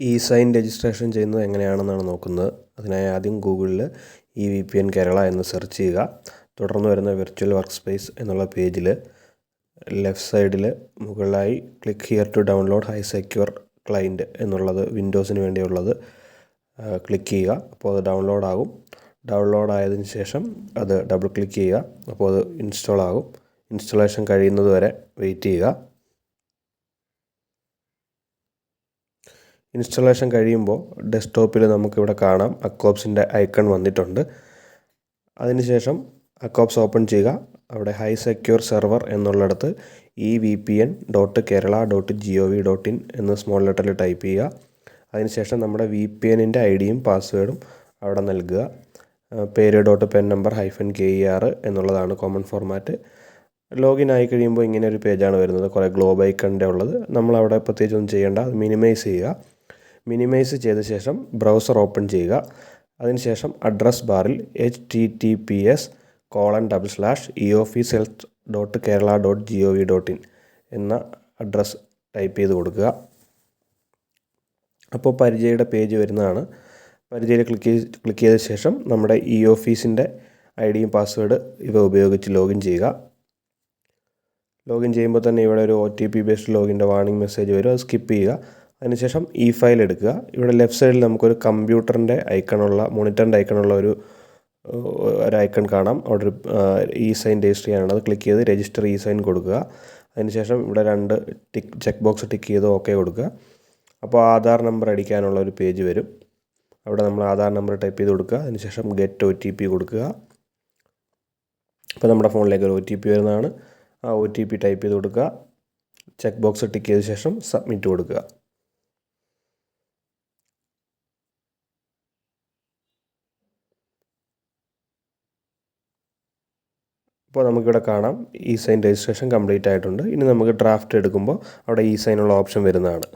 E sign registration ചെയ്യുന്നത് എങ്ങനെയാണെന്നാണ് നോക്കുന്നത്. അതിനായി ആദ്യം ഗൂഗിളിൽ EVPN കേരള എന്ന് സെർച്ച് ചെയ്യുക. തുടർന്ന് വരുന്ന വിർച്വൽ വർക്ക് സ്പേസ് എന്നുള്ള പേജിൽ ലെഫ്റ്റ് സൈഡിൽ മുകളിലായി click here to download high secure client എന്നുള്ളത് വിൻഡോസിന് വേണ്ടിയുള്ളത് ക്ലിക്ക് ചെയ്യുക. അപ്പോൾ അത് ഡൗൺലോഡ് ആകും. ഡൗൺലോഡ് ആയതിനു ശേഷം അത് ഡബിൾ ക്ലിക്ക് ചെയ്യുക. അപ്പോൾ അത് ഇൻസ്റ്റാൾ ആകും. ഇൻസ്റ്റലേഷൻ കഴിയുന്നത് വരെ വെയിറ്റ് ചെയ്യുക. ഇൻസ്റ്റലേഷൻ കഴിയുമ്പോൾ ഡെസ്ക്ടോപ്പിൽ നമുക്കിവിടെ കാണാം അക്കോപ്സിൻ്റെ ഐക്കൺ വന്നിട്ടുണ്ട്. അതിനുശേഷം അക്കോപ്സ് ഓപ്പൺ ചെയ്യുക. അവിടെ ഹൈ സെക്യൂർ സെർവർ എന്നുള്ളിടത്ത് evpn.kerala.gov.in എന്ന് സ്മോൾ ലെറ്ററിൽ ടൈപ്പ് ചെയ്യുക. അതിനുശേഷം നമ്മുടെ VPNൻ്റെ ഐഡിയും പാസ്വേഡും അവിടെ നൽകുക. പേര് .pen number -ker എന്നുള്ളതാണ് കോമൺ ഫോർമാറ്റ്. ലോഗിൻ ആയി കഴിയുമ്പോൾ ഇങ്ങനെ ഒരു പേജാണ് വരുന്നത്. കുറേ ഗ്ലോബ് ഐക്കണിൻ്റെ ഉള്ളത്. നമ്മളവിടെ പ്രത്യേകിച്ച് ഒന്നും ചെയ്യേണ്ട. അത് മിനിമൈസ് ചെയ്യുക. മിനിമൈസ് ചെയ്ത ശേഷം ബ്രൗസർ ഓപ്പൺ ചെയ്യുക. അതിനുശേഷം അഡ്രസ് ബാറിൽ https://eofficehealth.kerala.gov.in എന്ന അഡ്രസ്സ് ടൈപ്പ് ചെയ്ത് കൊടുക്കുക. അപ്പോൾ പരിചയയുടെ പേജ് വരുന്നതാണ്. പരിചയയിൽ ക്ലിക്ക് ചെയ്ത ശേഷം നമ്മുടെ ഓഫീസിൻ്റെ ഐഡിയും പാസ്വേഡ് ഇവ ഉപയോഗിച്ച് ലോഗിൻ ചെയ്യുക. ലോഗിൻ ചെയ്യുമ്പോൾ തന്നെ ഇവിടെ ഒരു OTP ബേസ്ഡ് ലോഗിൻ്റെ വാർണിംഗ് മെസ്സേജ് വരും. അത് സ്കിപ്പ് ചെയ്യുക. അതിനുശേഷം ഫയൽ എടുക്കുക. ഇവിടെ ലെഫ്റ്റ് സൈഡിൽ നമുക്കൊരു കമ്പ്യൂട്ടറിൻ്റെ ഐക്കണുള്ള മോണിറ്ററിൻ്റെ ഐക്കണുള്ള ഒരു ഐക്കൺ കാണാം. അവിടെ ഒരു സൈൻ രജിസ്റ്റർ ചെയ്യാനാണ്. അത് ക്ലിക്ക് ചെയ്ത് രജിസ്റ്റർ സൈൻ കൊടുക്കുക. അതിനുശേഷം ഇവിടെ 2 ചെക്ക് ബോക്സ് ടിക്ക് ചെയ്ത് ഓക്കെ കൊടുക്കുക. അപ്പോൾ ആധാർ നമ്പർ അടിക്കാനുള്ള ഒരു പേജ് വരും. അവിടെ നമ്മൾ ആധാർ നമ്പർ ടൈപ്പ് ചെയ്ത് കൊടുക്കുക. അതിനുശേഷം ഗെറ്റ് OTP കൊടുക്കുക. അപ്പോൾ നമ്മുടെ ഫോണിലേക്ക് ഒരു OTP വരുന്നതാണ്. ആ OTP ടൈപ്പ് ചെയ്ത് കൊടുക്കുക. ചെക്ക് ബോക്സ് ടിക്ക് ചെയ്ത ശേഷം സബ്മിറ്റ് കൊടുക്കുക. അപ്പോൾ നമുക്കിവിടെ കാണാം സൈൻ രജിസ്ട്രേഷൻ കംപ്ലീറ്റ് ആയിട്ടുണ്ട്. ഇനി നമുക്ക് ഡ്രാഫ്റ്റ് എടുക്കുമ്പോൾ അവിടെ സൈനുള്ള ഓപ്ഷൻ വരുന്നതാണ്.